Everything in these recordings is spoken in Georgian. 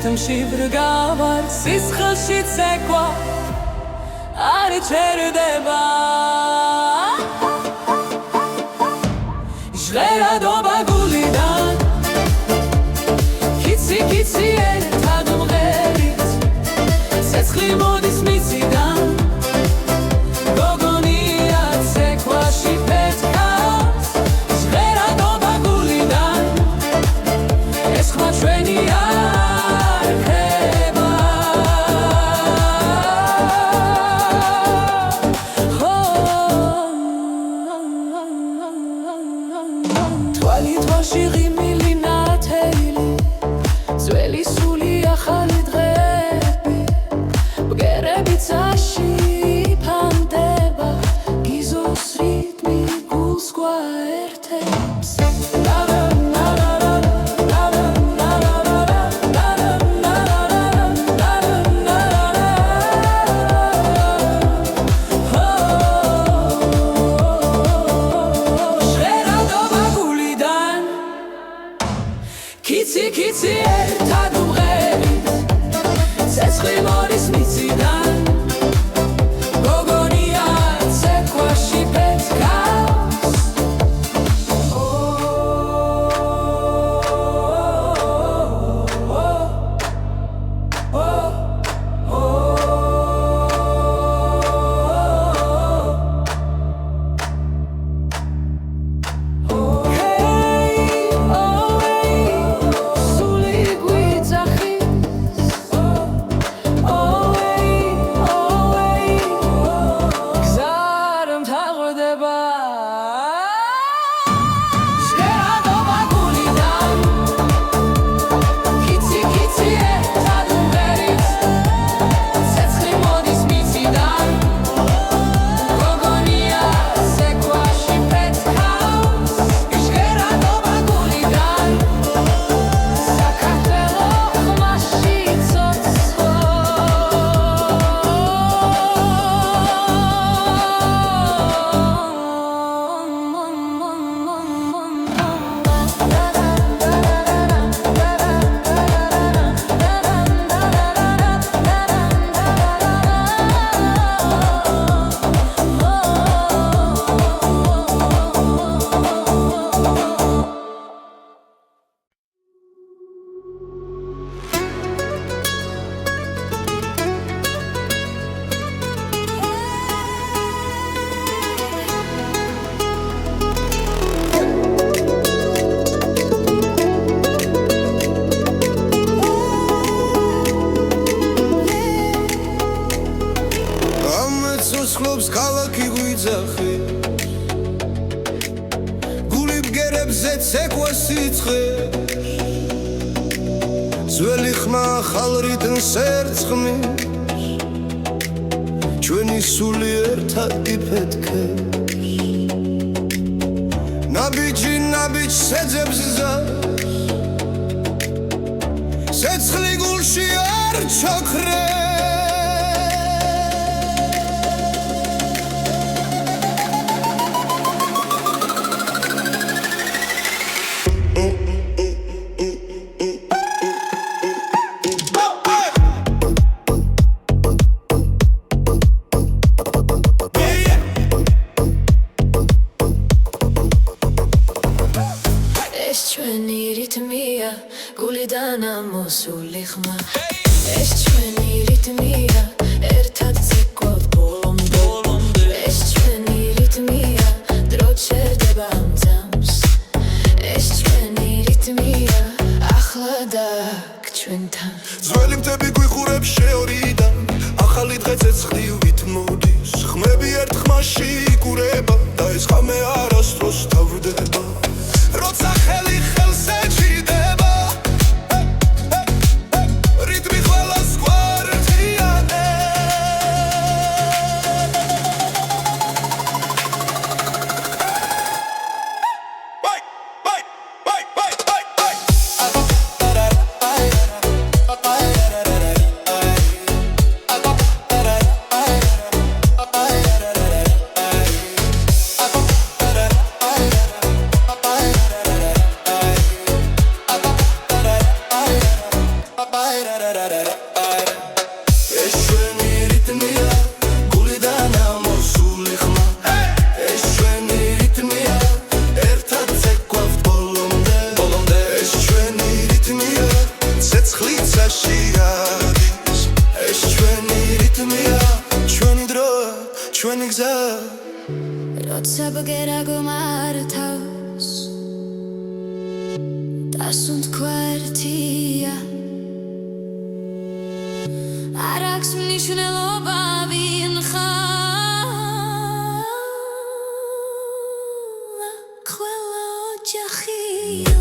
რიტმში ბრგავარ სისხლში ცეკვა არ იჩერდება ჟღერადობა გულიდან კიცი კიცი ერთად მღერით ცეცხლი მოდის მიწიდან გოგონია ცეკვაში ფეთქავს ჟღერადობა გულიდან ეს ხმა ჩვენია კიცი ერთად მღერით ცეცხლი მოდის მიწიდან გოგონია ცეკვაში ფეთქავს სხლობს ქალაქი გვიძახი გული ბგერებზე ცეკვა სიცხე ძველი ხმა ახალ რიტმს ერწყმის ჩვენი სული ერთად იფეთქებს ნაბიჯი ნაბიჯს ეძებს ზარს ცეცხლი გულში არ ჩაქრებს გულიდან ამოსული ხმა ეს ჩვენი რიტმია ერთად ცეკვავთ ბოლომდე ეს ჩვენი რიტმია დრო ჩერდება ამ ძამს ეს ჩვენი რიტმია ახლა დაგ ჩვენთან ძველი მთები გვიხურებს შეორიდან ახალი დღე ცეცხლივით მოდის ხმები ერთ ხმაში იკურება და ეს ხამე არასდროს თავდება როცა ხელი ხელს როცა ბგერა გმართავს დასუნ თქვა ერთია არ აქვს მნიშვნელობა ვინ ხარ ყველა ოჯახია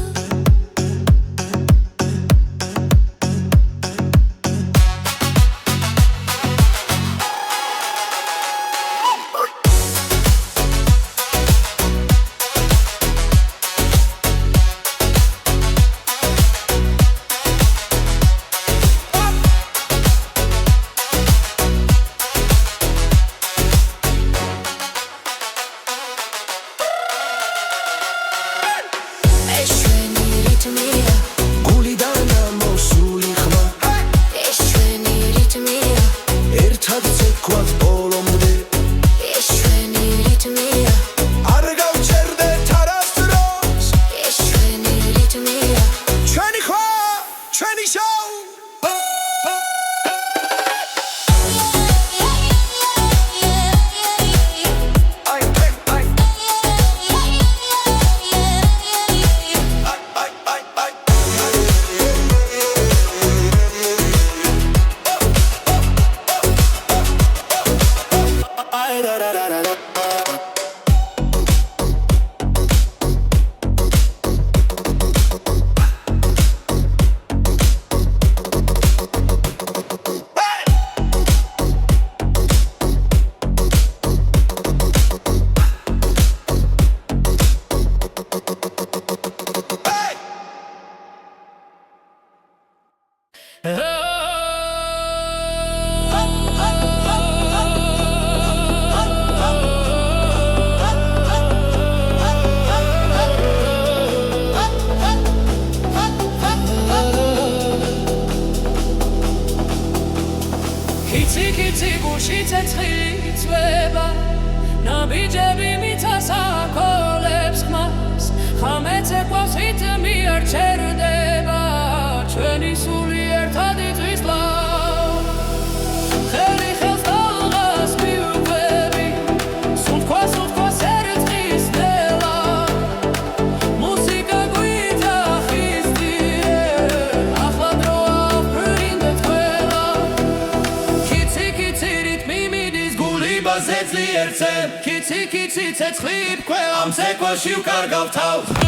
Kitsy ცეცხლი ყველამ ცეკვაში ვკარგავ თავს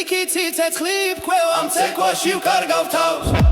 Kitsy ცეცხლი ყველამ ცეკვაში ვკარგავ თავს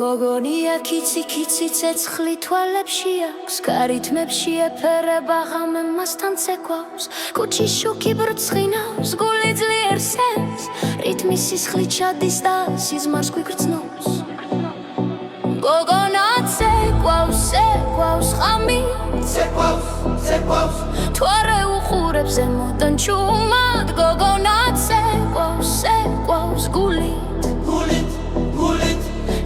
გოგონია კიცი კიცი ცეცხლი თვალებში აქვს გარითმებში ეფერება ღამე მასთან ცეკვავს კუჩის შუქი ბრწყინავს გული ძლიერ სენს რითმი სისხლი ჩადის და სიზმარს გვიგრძნობს გოგონა ცეკვავს ღამი ცეკვავს თუ არ ეუხურებს ზემოდან ჩუმად გოგონა ცეკვავს გულით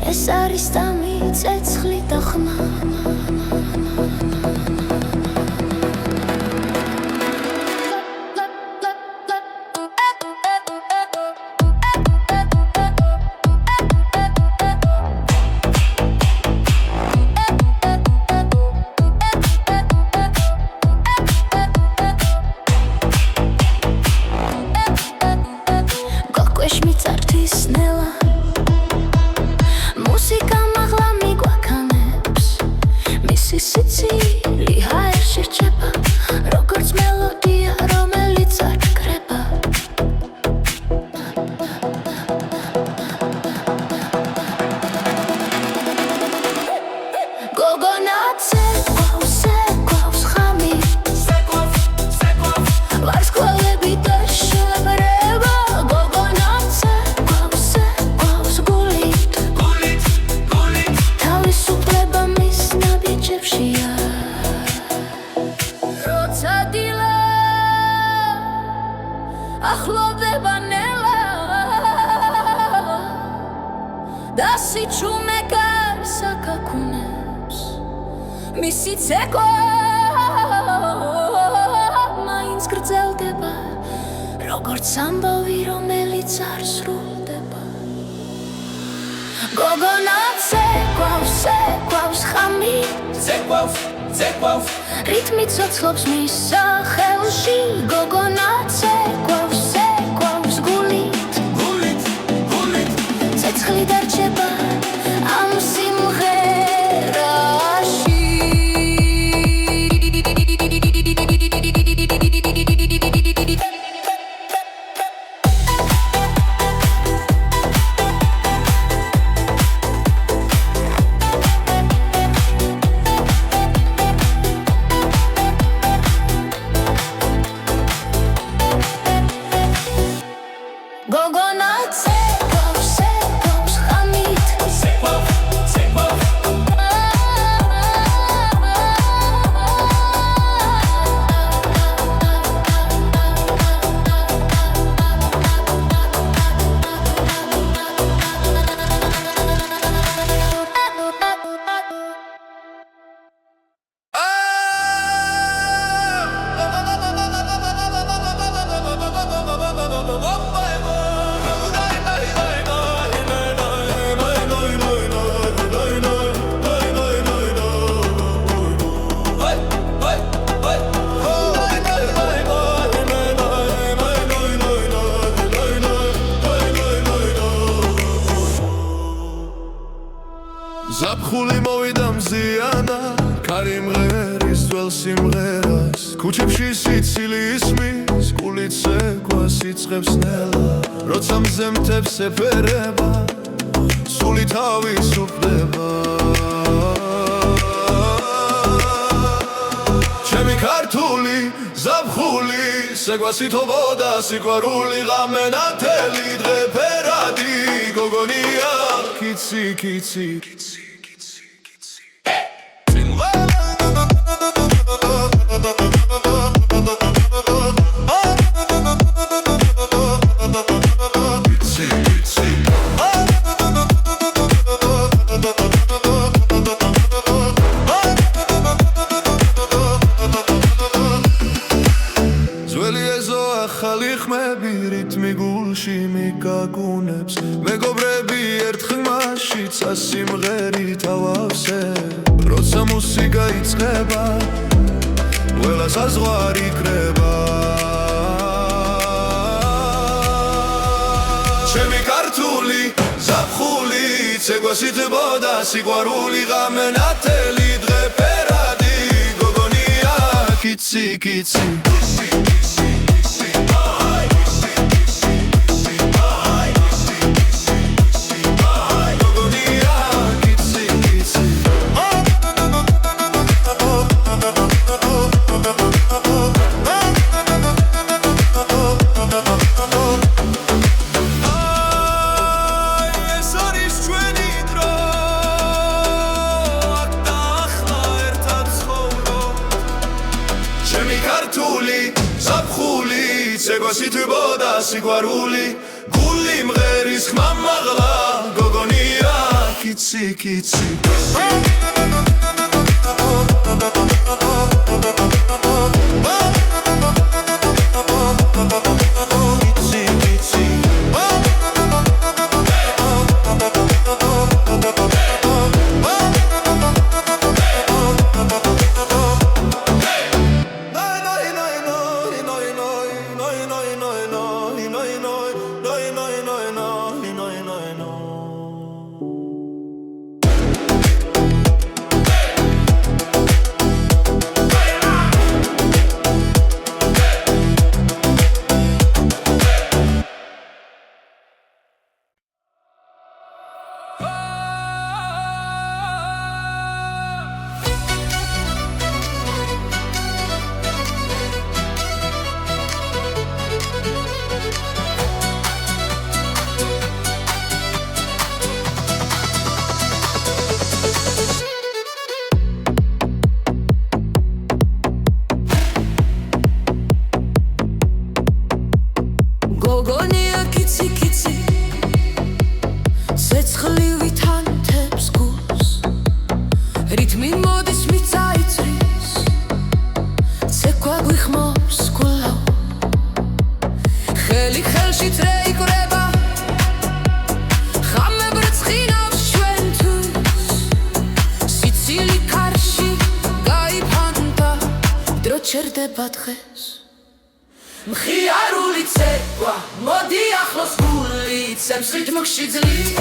ეს არის დამი ცეცხლი და ხმა გოკვეშ მიწართვის ნელა მუსიკა მაღლა მიგვაქანებს მისი სიცილი ჰაერში რჩება როგორც მელოდია რომელიც არ კრება გოგონა ცეკვავს ღამი ვარსკვლავები და შებრება გოგონა ცეკვავს გულით თავისუფლება მის ნაბიჯებშია როცა დილა ახლოვდება ნელა და სიჩუმე გარს აკაკუნებს მისი ცეკვა მაინც გრძელდება როგორც ამბავი რომელიც არ სრულდება გოგონა ცეკვავს ღამი ცეკვავს რითმი ცოცხლობს მის სახელში გოგონა ცეკვავს გულით ცეცხლი დარჩება ამ სიმღერაში გოგონა ცეკვავს ღამით ზაფხული მოვიდა მზიანა ქარი მღერის ძველ სიმღერას ქუჩებში სიცილი ისმის გულით ცეკვას იწყებს ნელა როცა მზემთებს ეფერება სული თავისუფლდება ჩემი ქართული ზაფხული ცეკვას ითხოვოდა სიყვარული ღამე ნათელი დღე ფერადი გოგონია კიცი ახალი ხმები რითმი გულში მიგაგუნებს მეგობრები ერთ ხმაში წასიმღერი თავავსე როცა მუსიკა იწყება ყველა საზღვარი კრება ჩემი ქართული ზაფხული ცეკვას ითხოვდა სიყვარული ღამე ნათელი დღე ფერადი გოგონია კიცი გოგონია ცეკვაში თბოდა სიყვარული გული მღერის ხმა მაღლა გოგონია კიცი კიცი გოგონია კიცი კიცი ცეცხლივი თანთებს გულს რითმი მოდის მიწაიწრის ცეკვა გვიხმობს გულავ ხელი ხელში წრეიკრება ხამებრ ცხინავს ჩვენთვის სიცილი კარში გაიფანტა დრო ჩერდება დღეს მხიარული ცეკვა მოდი ახლოს გული ცემს რიტმში ძლივ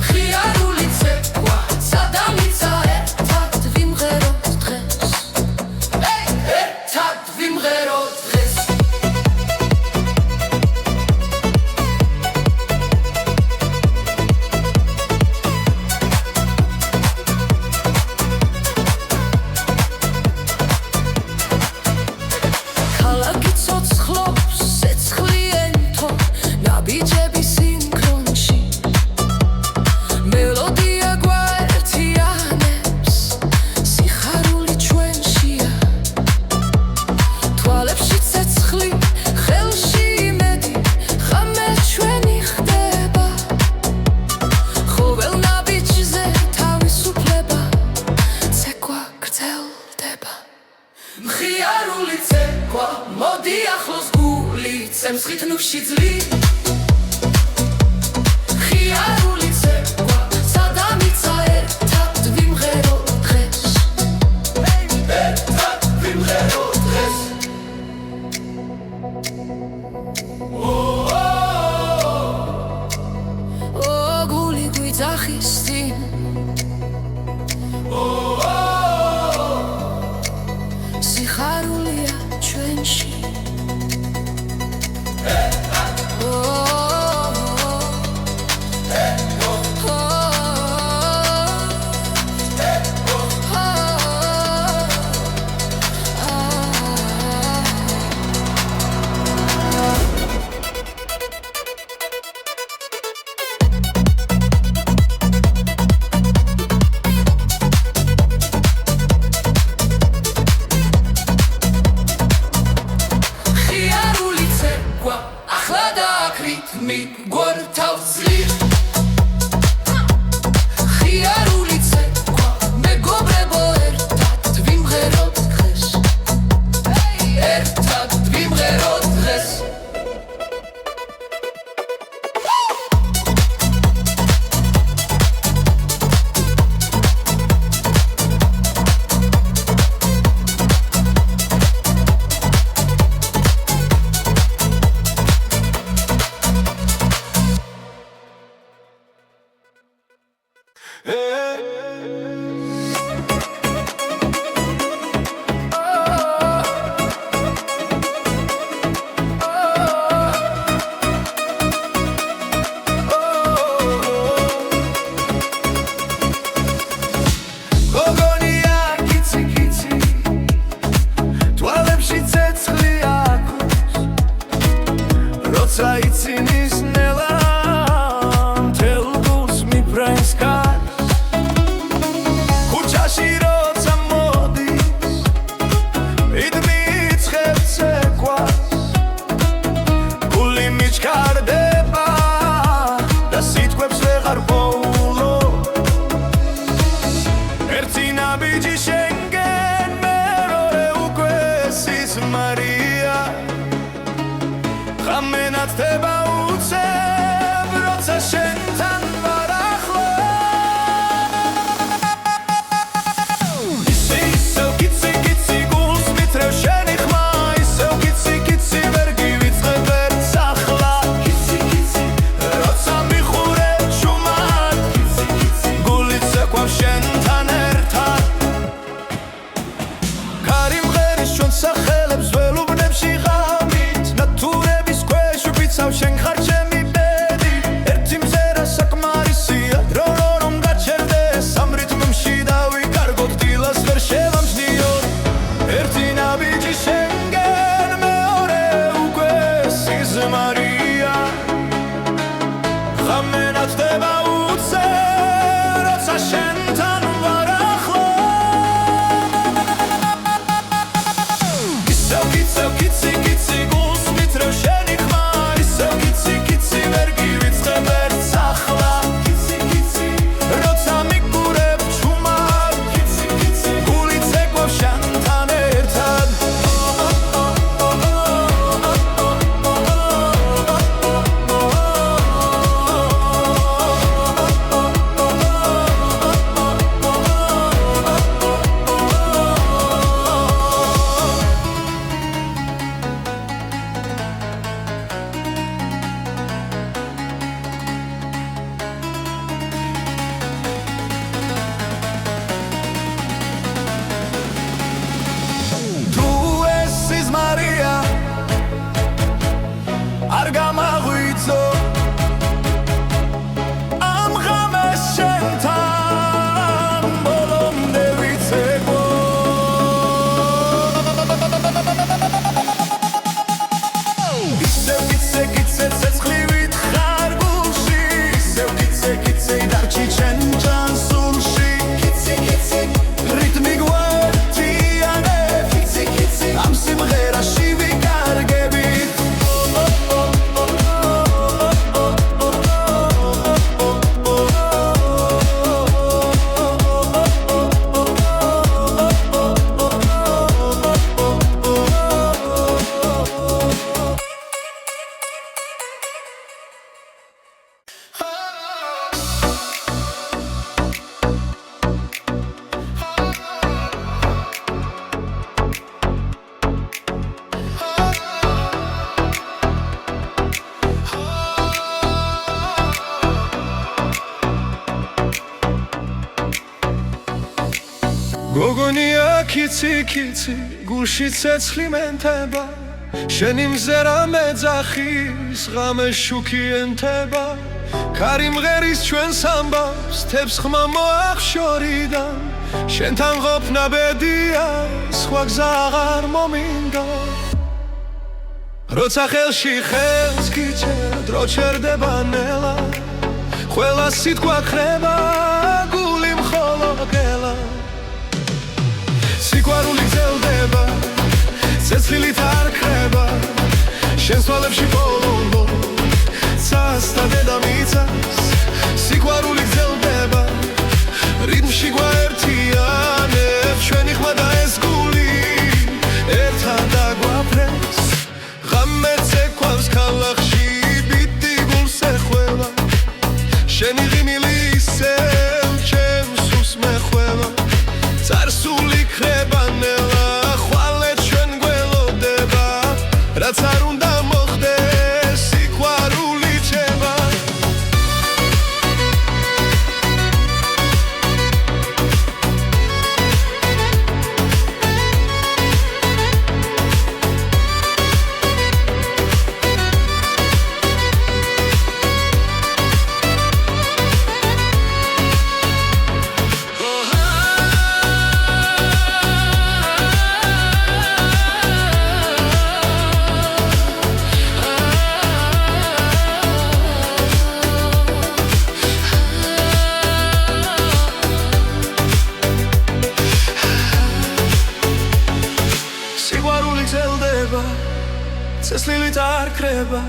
მხიარული ცეკვა სადამიცა ერთად ვიმღეროთ დღეს ერთად ვიმღეროთ დღეს მხიარული ცეკვა მოდი ახლოს გული ცემს რიტმში ძლივ მხიარული ცეკვა სადამიცა ერთად ვიმღეროთ დღეს ერთად ვიმღეროთ დღეს გული გვიძახის წინ სიხარულია ჩვენში Ცინის ნელა თელგულს მიფრენს კარს გოგონია კიცი კიცი გულში ცეცხლი მენთება შენი მზერა მეძახის ღამე შუქი ენთება ქარი მღერის ჩვენს ამბავს თებს ხმა მოახშორიდან შენთან ყოფნა ბედია სხვა გზა აღარ მომინდა როცა ხელში ხელს გიჩერ დრო ჩერდება ნელა ყველა სიტყვა ხრება გული მხოლოდ გელა სიყვარული გრძელდება ცეცხლით არ ქრება შენს თვალებში ბოლო ცას და დედამიწას სიყვარული გრძელდება რიტმში გვაერთიანებს ჩვენი ხმა და ეს გული ერთად დაგვაფრენს ღამე ცეკვავს ქალაქში ბიტი გულს ეხველა შენი ღიმილი ისევ ჩემს სულს მეხველა წარსული ქრება ნელა ხვალე ჩვენ გველოდება რაც არ უნდა მოხდეს სიყვარული ჩება ცეცხლით არ ქრება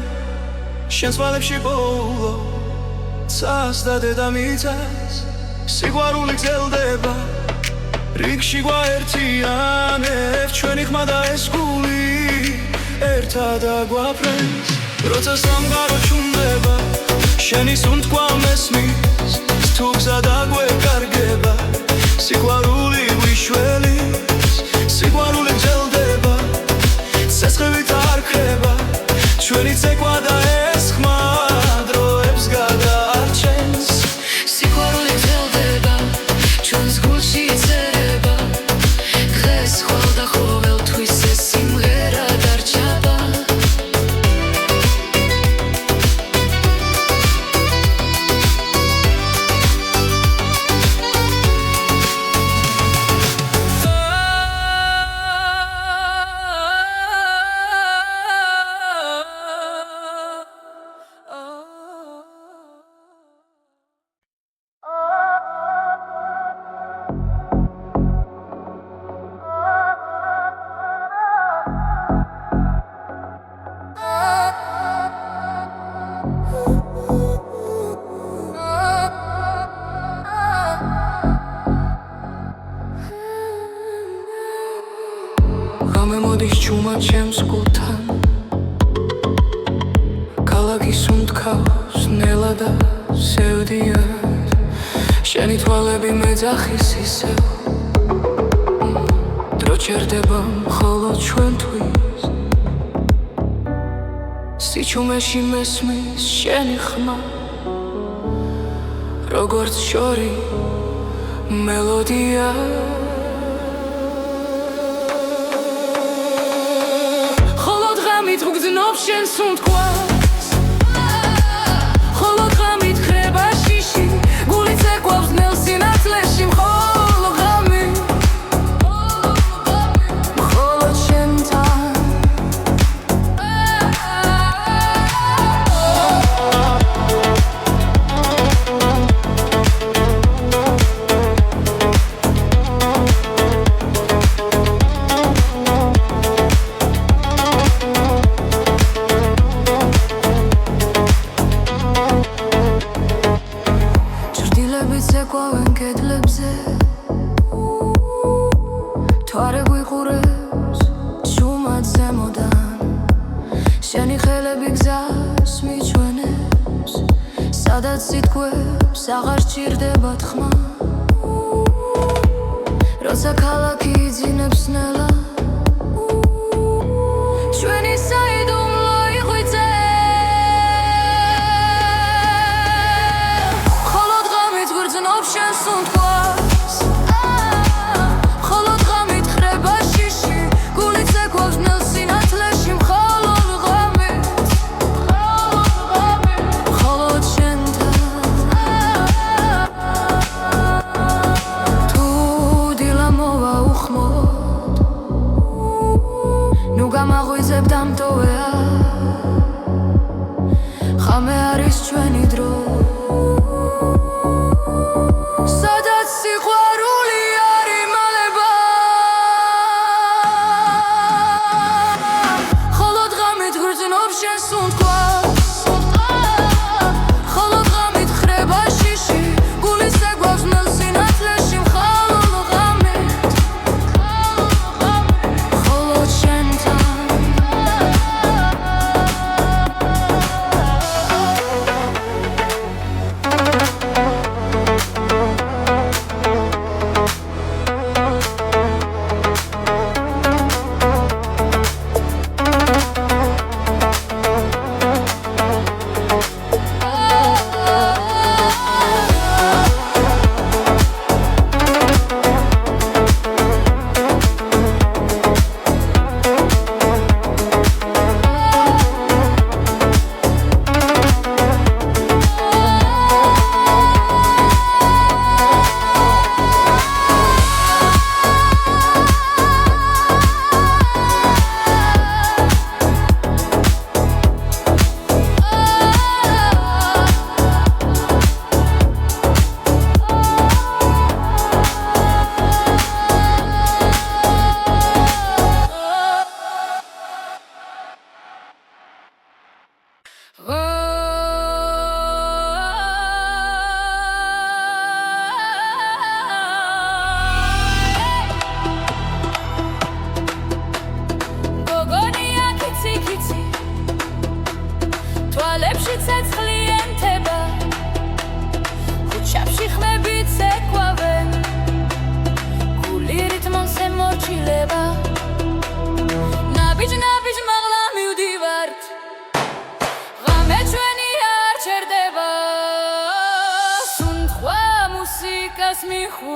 შენს თვალებში ბოლო ცას და დედამიწას სიყვარული გრძელდება რიგში გვაერთიანებს ჩვენი ხმა და ეს გული ერთად აგვაფრენს როცა სამყარო ჩუმდება შენი სუნთქვა მესმის თუ გზა დაგვეკარგება სიყვარული გვიშველის სიყვარული გრძელდება ცეცხლით არ ქრება ჩვენი ცეკვა და ეს ხმა დროებს გადაარჩენს სიყვარული გრძელდება ჩვენს გულში წერება დღეს ხვალ და ყოველთვის ეს სიმღერა დარჩება მოდის ჩუმად ჩემს გულთან ქალაქი სუნთქავს ნელა და სევდიან შენი თვალები მეძახის ისევ დრო ჩერდება მხოლოდ ჩვენთვის სიჩუმეში მესმის შენი ხმა როგორც შორი მელოდია გრძნობს შენ სუნთქვას ხოლოდ ღამით ქრება შიში გული ცეკვავს ნელ სინათლეში მხოლოდ ღამი მხოლოდ შენთან ცეკვავენ კედლებზე თვარე გვიყურებს ჩუმად ზემოდან შენი ხელები გზას მიჩვენებს სადაც სიტყვებს აღარ სჭირდება თქმა როცა ქალაქი იძინებს ნელა ჩვენი საიდუმლო იღვიძე შენ სუნთქვას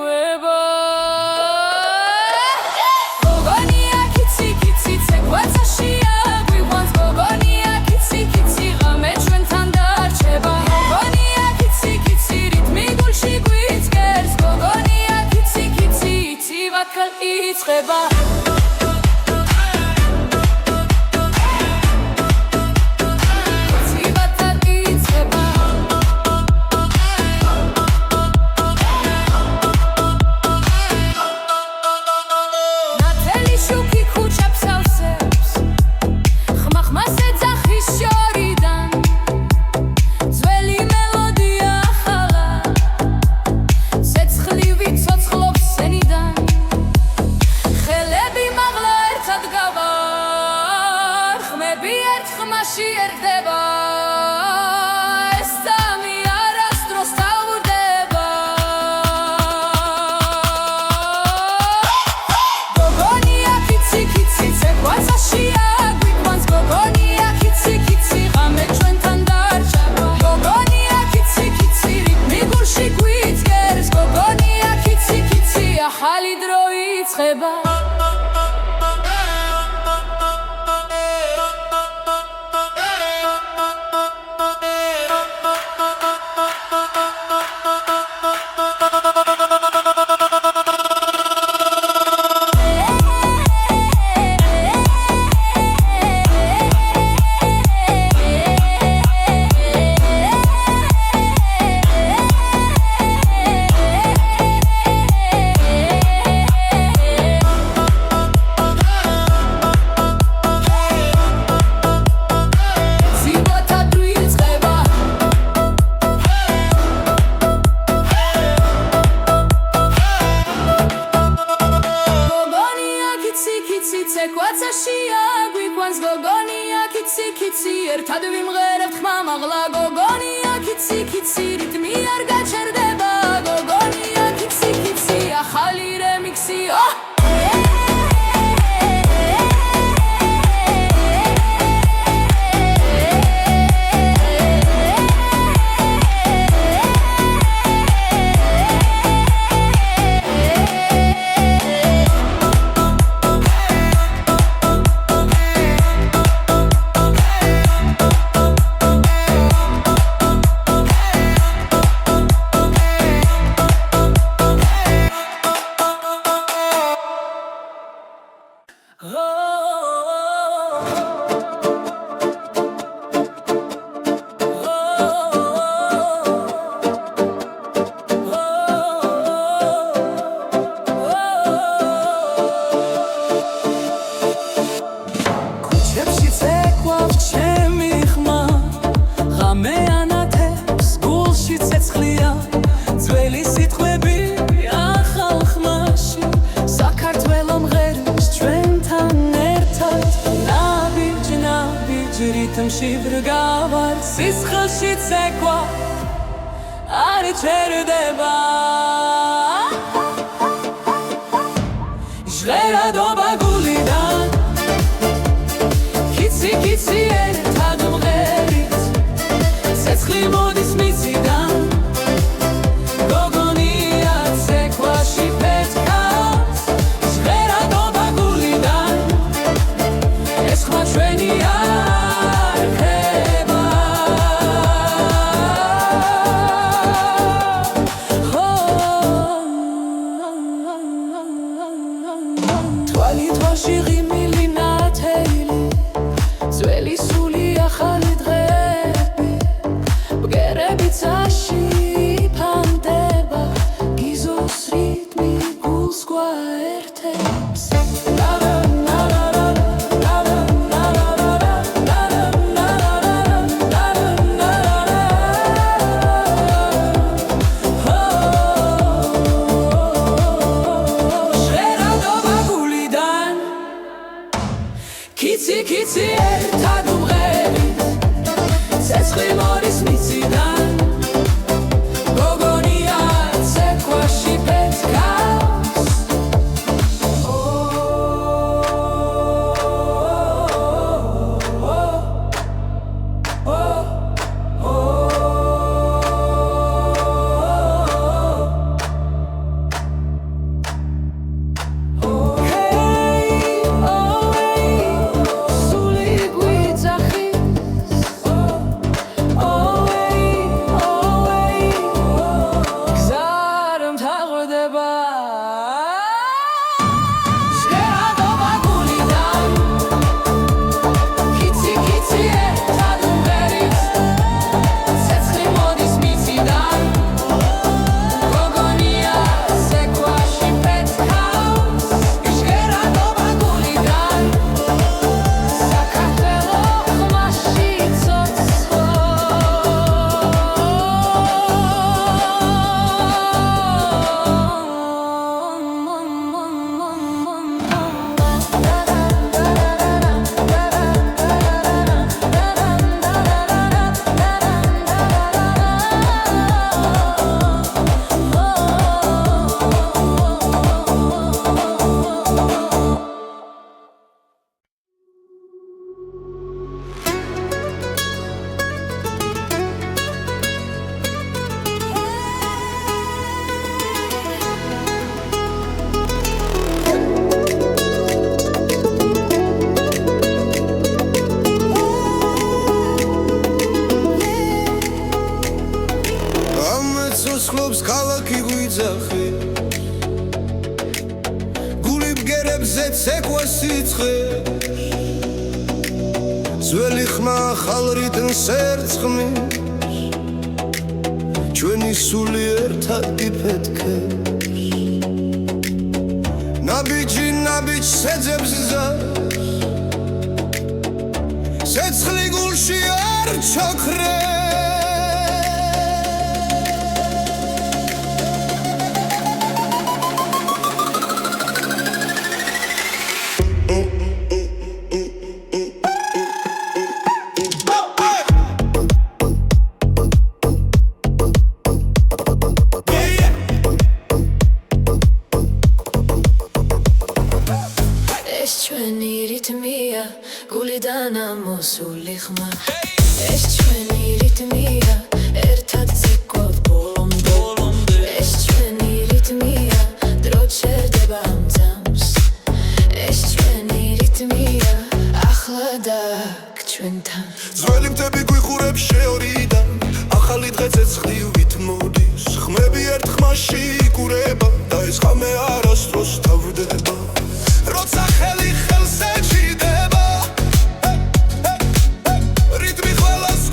ყვება გოგონია კიცი კიცი ცეკვაცაშია გვიყვანს გოგონია კიცი კიცი ღამე ჩვენთან დარჩება გოგონია კიცი კიცი რიტმი გულში გვიწყერს გოგონია კიცი კიცი იცივად იწყება შიერდება ეს სამი არასდროს თავდება გოგონია კიცი კიცი ცეკვაცაშია გვიყვანს გოგონია კიცი კიცი ღამე ჩვენთან დარჩება გოგონია კიცი კიცი რიტმი გულში გვიწყერს გოგონია კიცი კიცი ახალი დრო იწყება ცეკვაცაშია გვიყვანს გოგონია კიცი კიცი ერთად ვიმღერებთ ხმა მაღლა გოგონია კიცი კიცი რიტმი არ გაჩერდება გოგონია კიცი კიცი ახალი რემიქსი რიტმში ბრგავარ სისხლში ცეკვა არ ჩერდება ჟღერადობა გულიდან კიცი კიცი ერთად მღერით ცეცხლი მოდის მიწიდან გოგონია ცეკვაში პეთქავს ჟღერადობა გულიდან ეს ხმა ჩვენია კიცი კიცი ერთად უმღერით ცეცხლი მოდის მიწიდან გოგონია ცეკვაში პეთქავს ხდება შერადობა გულიდან კიცი კიცი ერთად ვერიც ცეცხლი მოდის მიწიდან გოგონია ზეკვაში პეთქავს შერადობა გულიდან საქართველო ხმაში ცოცხლობს ცოცხლობს ქალაქი გვიძახი გული ბგერებზე ცეკვა სიცხე ძველი ხმა ახალ რიტმს ერწყმის ჩვენი სული ერთად იფეთქებს ნაბიჯი ნაბიჯს ეძებს ზარს ცეცხლი გულში არ ჩაქრებს ჩვენი რიტმია გულიდან ამოსული ხმა ეს ჩვენი რიტმია ერთად ცეკვავთ ბოლომდე ეს ჩვენი რიტმია დრო ჩერდება ამ ძამს ეს ჩვენი რიტმია ახლა დაგ ჩვენთან ძველი მთები გვიხურებს შეორიდან ახალი დღე ცეცხლივით მოდის ხმები ერთ ხმაში იკურება და ეს ხამე არასდროს თავდება როცა ხელი ხელს ეჭიდება რიტმი ყველას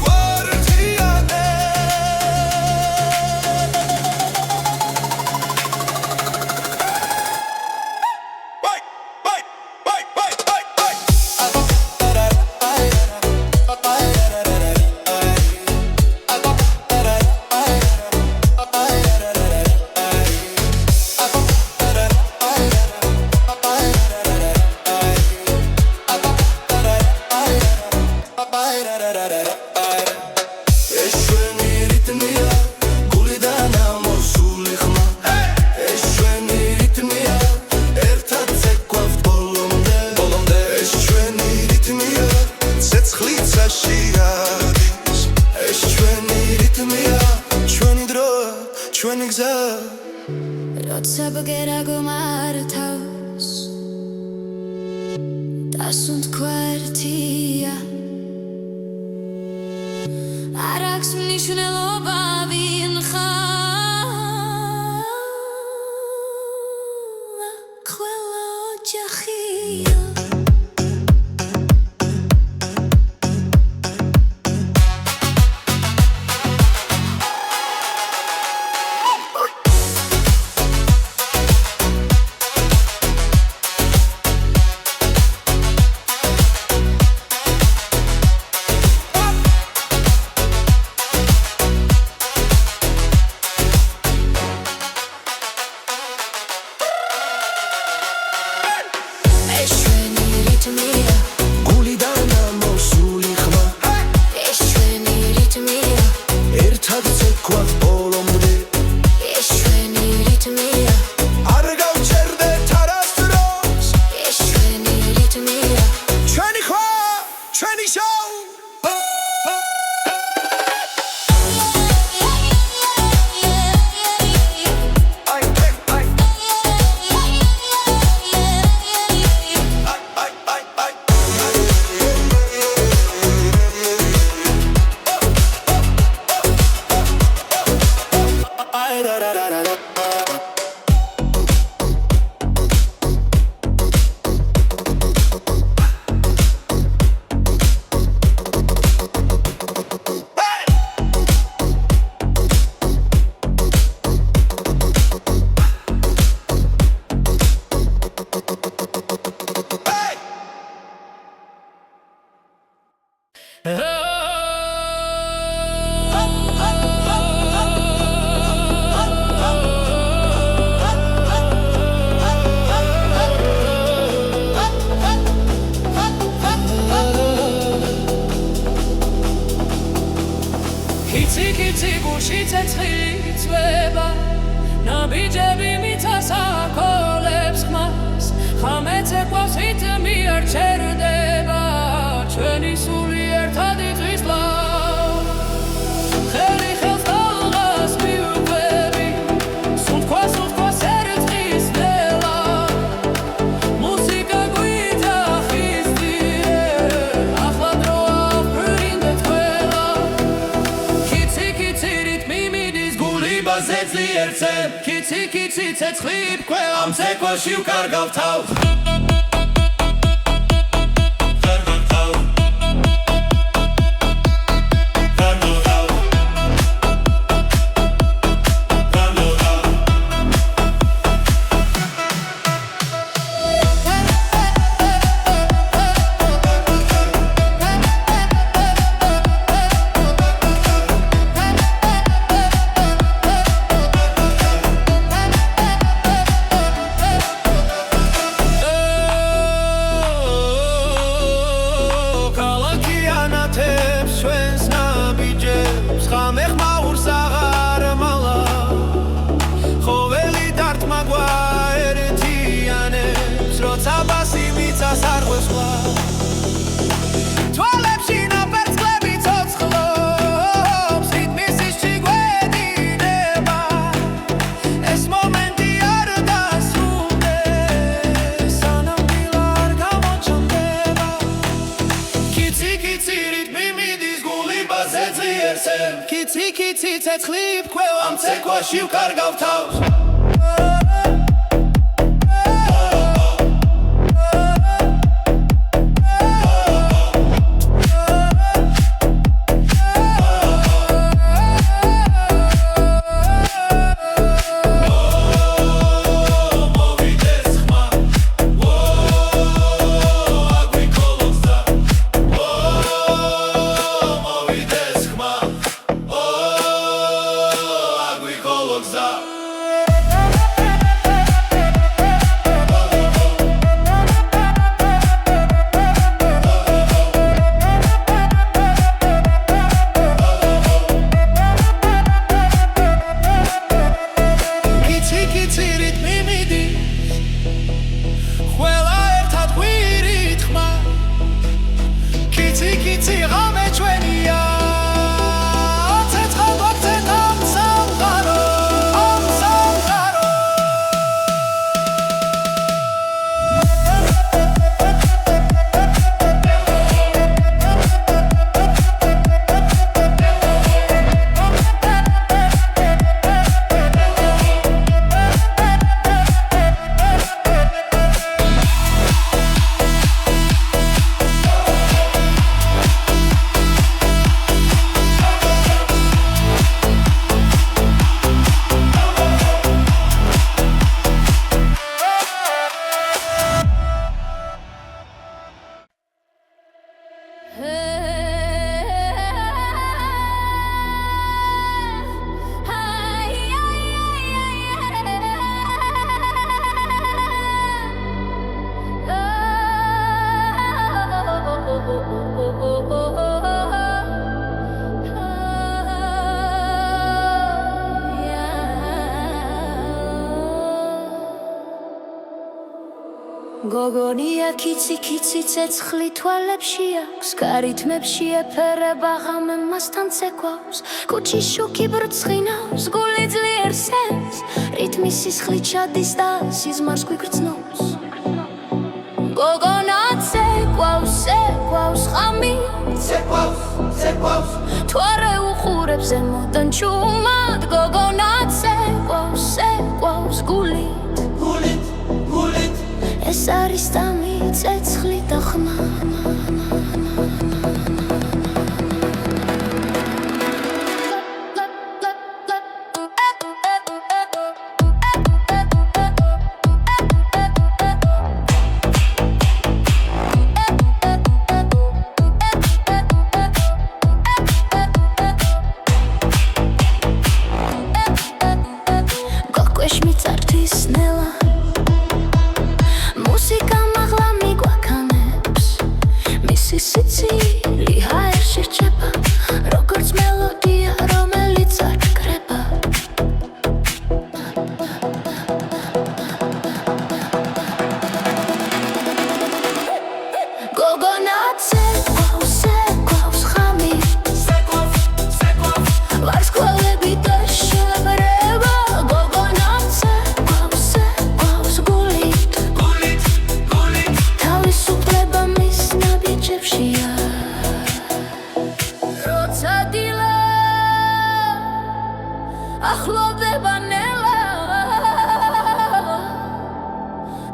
ჩვენი გზა როცა ბგერა გომართავს დასუნთქვა ერთია არ აქვს მნიშვნელობა ვინ ხარ ყველა ოჯახია ერთზე კიცი ცეცხლი ფქვევა ამ ცეკვაში ვკარგავ თავს კიცი ცეცხლი ფქვევა ამ ცეკვაში ვკარგავ თავს გოგონია კიცი ცეცხლი თვალებში აქვს გარითმებში ეფერება ღამე მასთან ცეკვავს კუჩი შუქი ბრწყინავს გული ძლიერ სენს რითმი სისხლით ჩადის და სიზმარს გვიგრძნობს გოგონა ცეკვავს ღამი ცეკვავს თუ არ უყურებს ზემოდან ჩუმად გოგონა ცეკვავს გულით ეს არის დამი ცეცხლი და ხმა გოკვეშ მიწართვის ნელა მუსიკა მაღლა მიგვაქანებს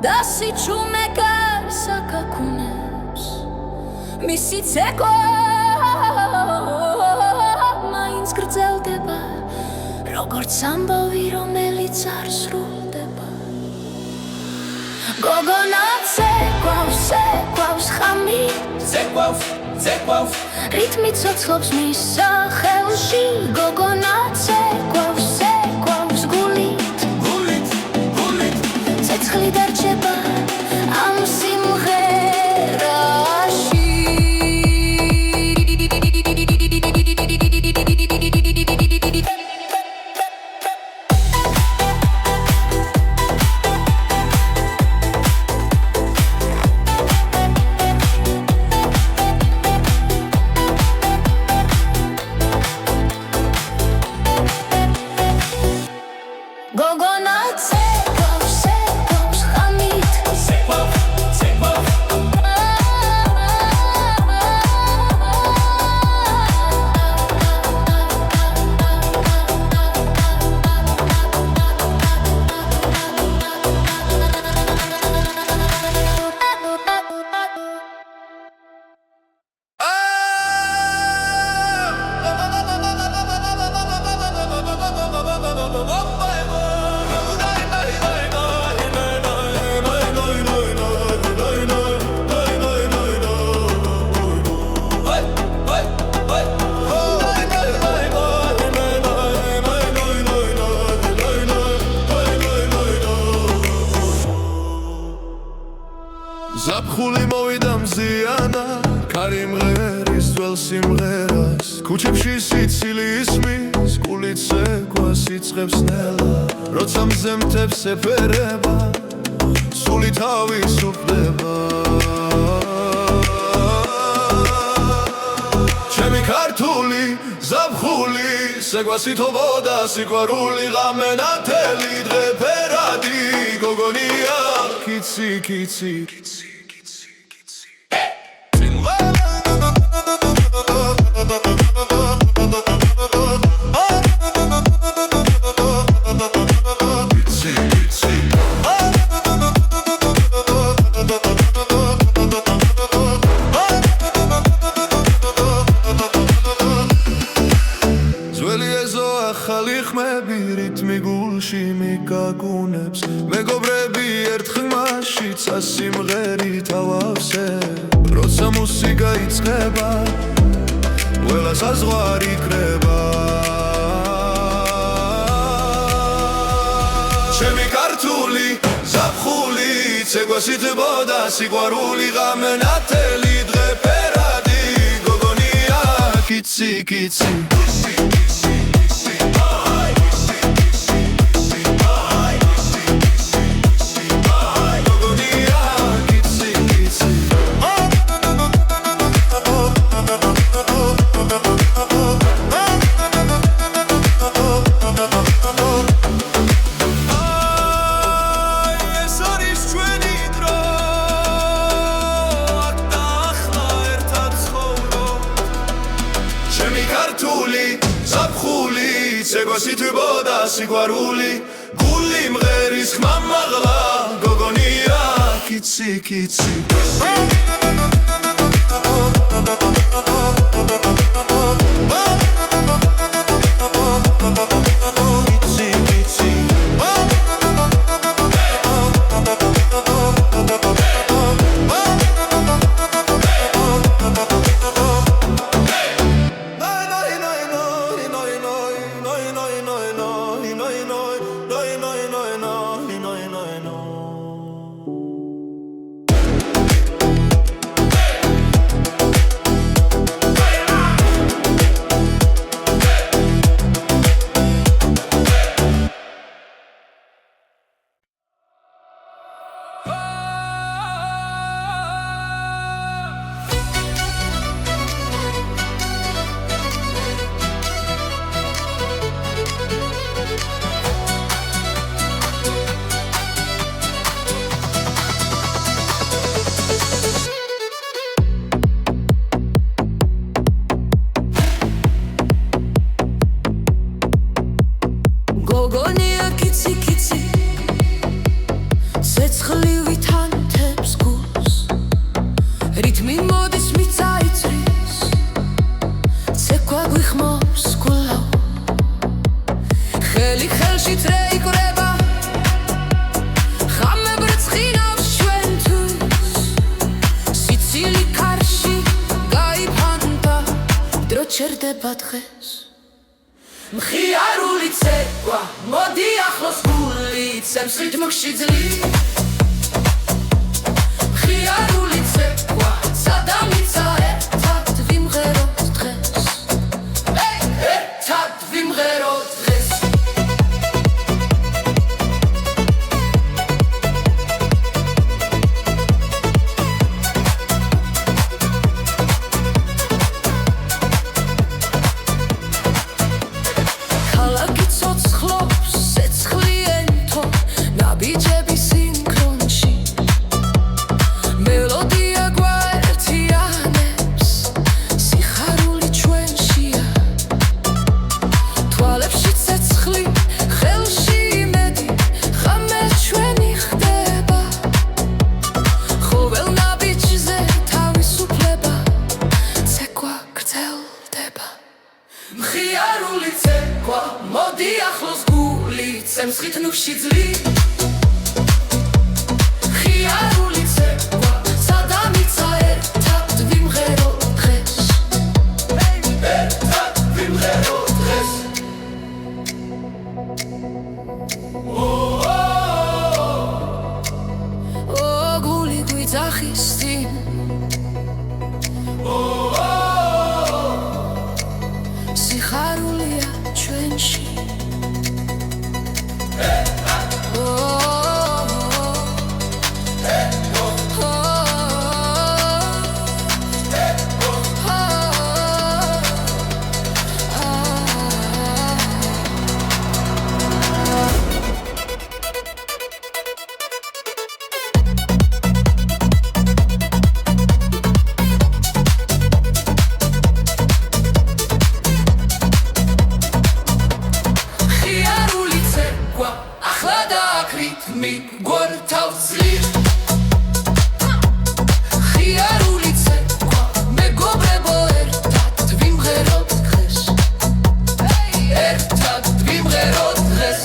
დასიჩუმე გასაკაკუნებს მისი ცეკვა მაინც გრძელდება როგორც ამბავი რომელიც არ სრულდება გოგონა ცეკვავს ხამი ცეკვავს რითმი ცოცხლობს მის სახელში გოგონა ცეკვავს გულით ცეცხლი დარჩება ამ სიმღერაში გოგონა ცეკვავს ხამით ზაფხული მოვიდა მზიანა ქარი მღერის ძველ სიმღერას ქუჩებში სიცილი ისმის გულით ცეკვას იწყებს ნელა როცა მზემთებს ეფერება სული თავისუფლდება ჩემი ქართული ზაფხული ცეკვას ითხოვოდა სიყვარული ღამე ნათელი დღე ფერადი გოგონია კიცი ახალი ხმები რითმი გულში მიგაგუნებს მეგობრები ერთ ხმაში წასიმღერით ავავსებ როცა მუსიკა იწყება ყველა საზღვარი კრება ჩემი ქართული ზაფხული ცეკვას ითხოვდა სიყვარული ღამე ნათელი დღე ფერადი გოგონია კიცი ცეკვას ითხოვდა სიყვარული გული მღერის ხმა მაღლა გოგონია კიცი ჩერდება დღეს მხიარული ცეკვა მოდი ახლოს გული ცემსრით მუქში ძლივ მხიარული ცეკვა სადამიცა ერთად ვიმღეროთ დღეს ერთად ვიმღეროთ დღეს მხიარული ცეკვა მოდი ახლოს გული ცემსრით მუქში ძლივ მხიარული ცეკვა სადამიცა ერთად ვიმღეროთ დღეს ერთად ვიმღეროთ დღეს გული გვიძახის წინ სიხარულია ჩვენში რითმი გვართავს ძლივ მხიარული ცეკვა მეგობრებო ერთად ვიმღეროთ დღეს ერთად ვიმღეროთ დღეს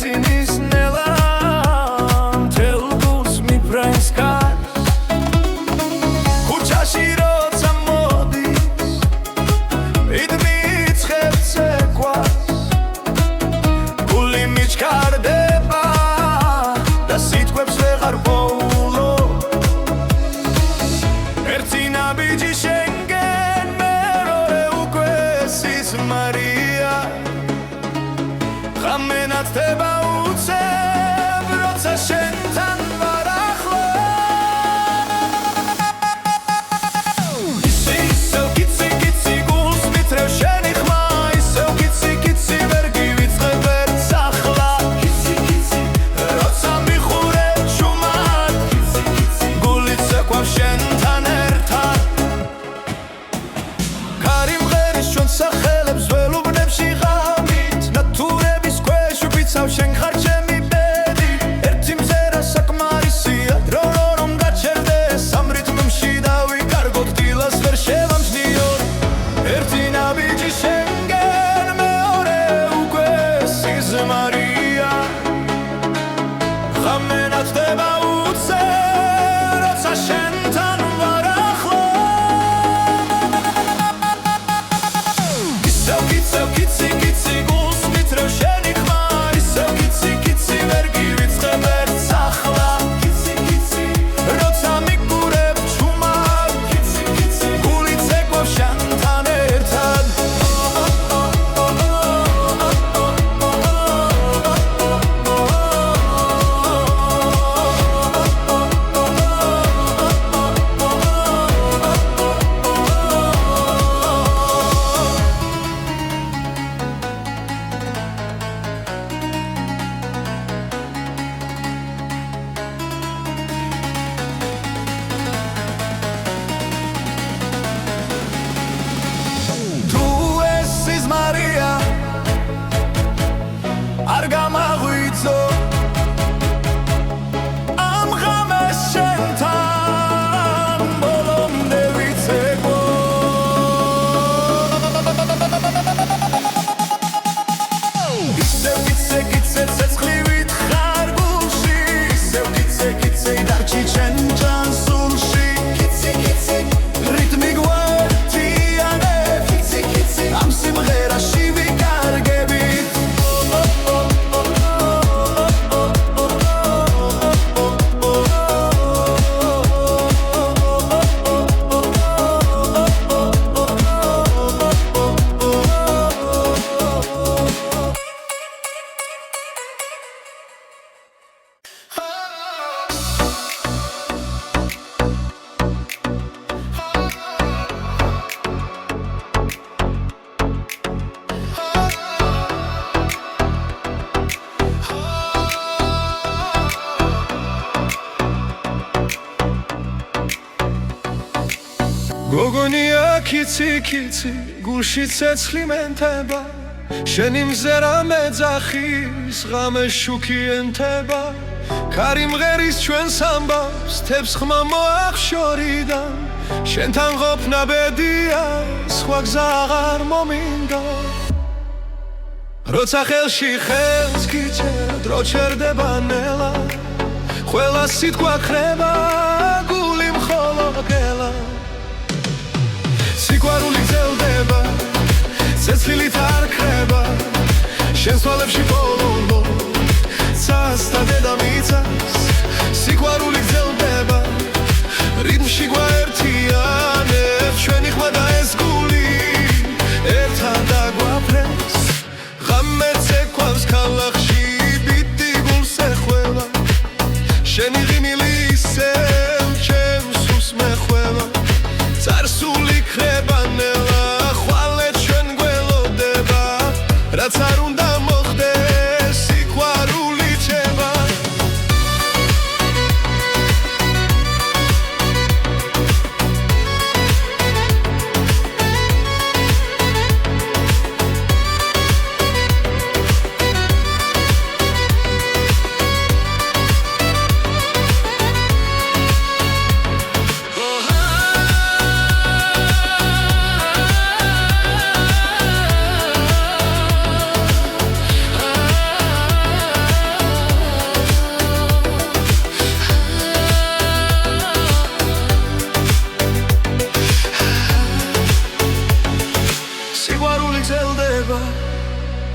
Ცინის ნელა მთელ გულს მიფრენს კარს გოგონია კიცი გულში ცეცხლი მენთება შენი მზერა მეძახის ღამე შუქი ენთება ქარი მღერის ჩვენს ამბავს თებს ხმა მოახშორიდან შენთან ყოფნა ბედია სხვა გზა აღარ მომინდა როცა ხელში ხელს გიჩერდ დრო ჩერდება ნელა ყველა სიტყვა ხრება გული მხოლოდ გელა სიყვარული გრძელდება ცეცხლით არ ქრება შენს თვალებში ბოლო ცას და დედამიწას სიყვარული გრძელდება რიტმში გვაერთიანებს ჩვენი ხმა და ეს გული ერთად დაგვაფრენს ღამე ცეკვავს ქალაქში ბიტი გულს ეხველა შენი ღიმილი ისევ ჩემს უსს მეხველა წარსული ქრება ნელა ხვალე ჩვენ გველოდება რაც არ უნდა მოხდეს სიყვარული ჩება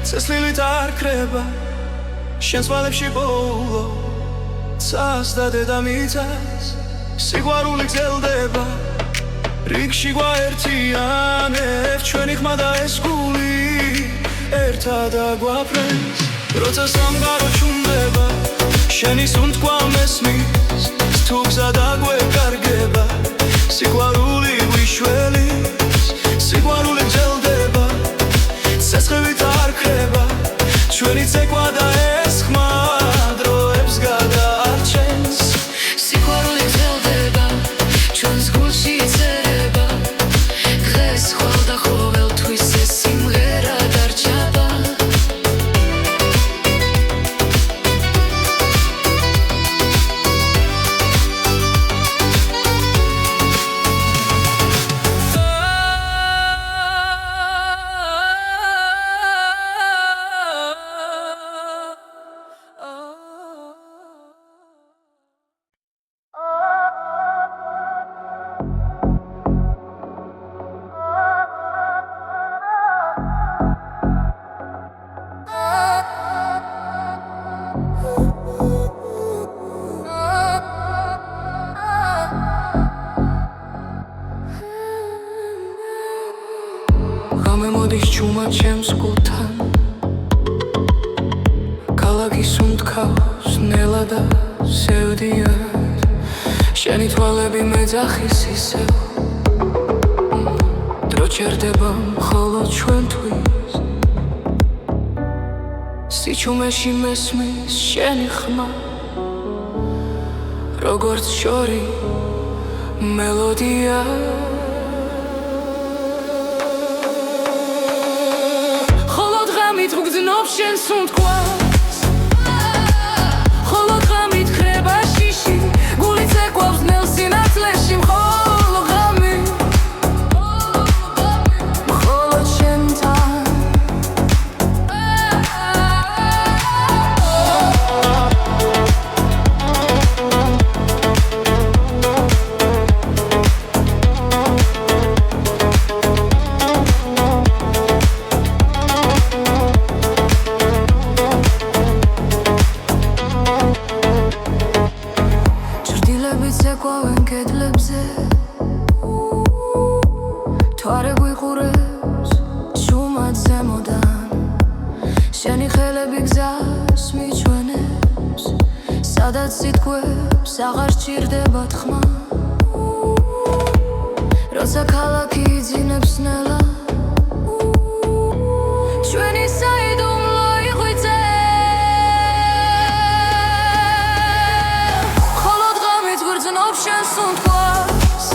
ცეცხლით არ ქრება შენს თვალებში ბოლო ცას და დედამიწას სიყვარული გრძელდება რიგში გვაერთიანებს ჩვენი ხმა და ეს გული ერთად დაგვაფრენს როცა სამყარო ჩუმდება შენი სუნთქვა მესმის თუ გზა დაგვეკარგება სიყვარული გვიშველის სიყვარული გრძელდება ცეცხლით არ ქრება ჩვენი ცეკვა და ეს ხმა დროებს გადაარჩენს სიყვარული გრძელდება ჩვენს გულში იწერება დღეს ხვალ და ყოველთვის ეს სიმღერა დარჩება ღამე მოდის ჩუმად ჩემს კუთან ქალაქი სუნთქავს ნელა და სევდიან შენი თვალები მეძახის ისევ დრო ჩერდება მხოლოდ ჩვენთვის სიჩუმეში მესმის შენი ხმა როგორც შორი მელოდია გძნობს შენ სუნთქვას ხოლო ღამით ქრება შიში გული ცეკვავს ნელ სინათლეში მხოლო ღამი მხოლოდ შენთან ცეკვავენ კედლებზე თვარე გვიყურებს ჩუმად ზემოდან შენი ხელები გზას მიჩვენებს სადაც სიტყვებს აღარ სჭირდება თქმა როცა ქალაქი იძინებს ნელა ჩვენი საიდუმლო იღვიძე შენ სუნთქვას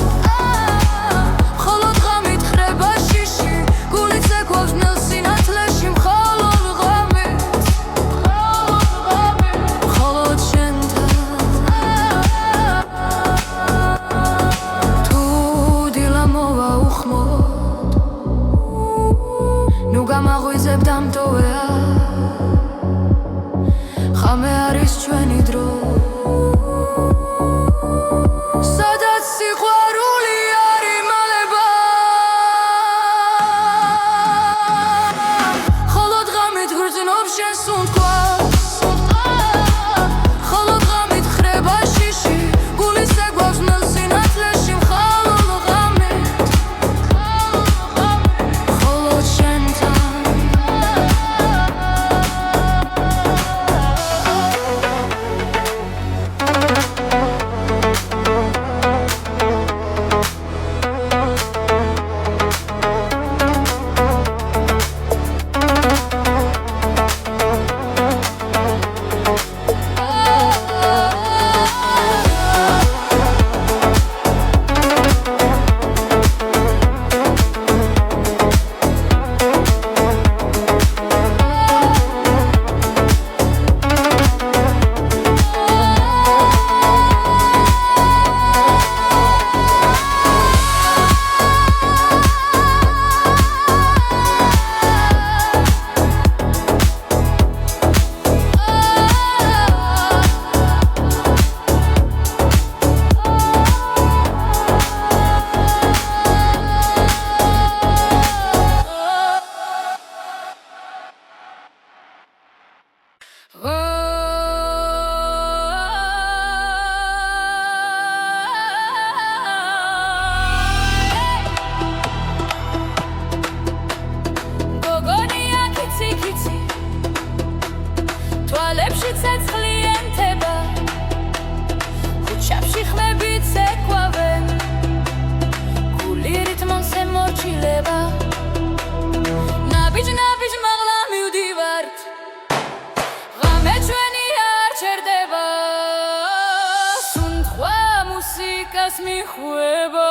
წერას მიხვება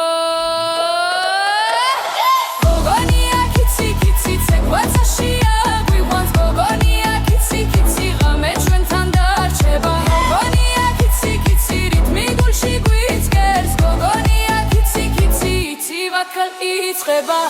გოგონია კიცი კიცი ცეკვაცაშია გვიყვანს გოგონია კიცი კიცი ღამე ჩვენთან დარჩება გოგონია კიცი კიცი რიტმი გულში გვიწყერს გოგონია კიცი კიცი იცი ვაკალ იწყება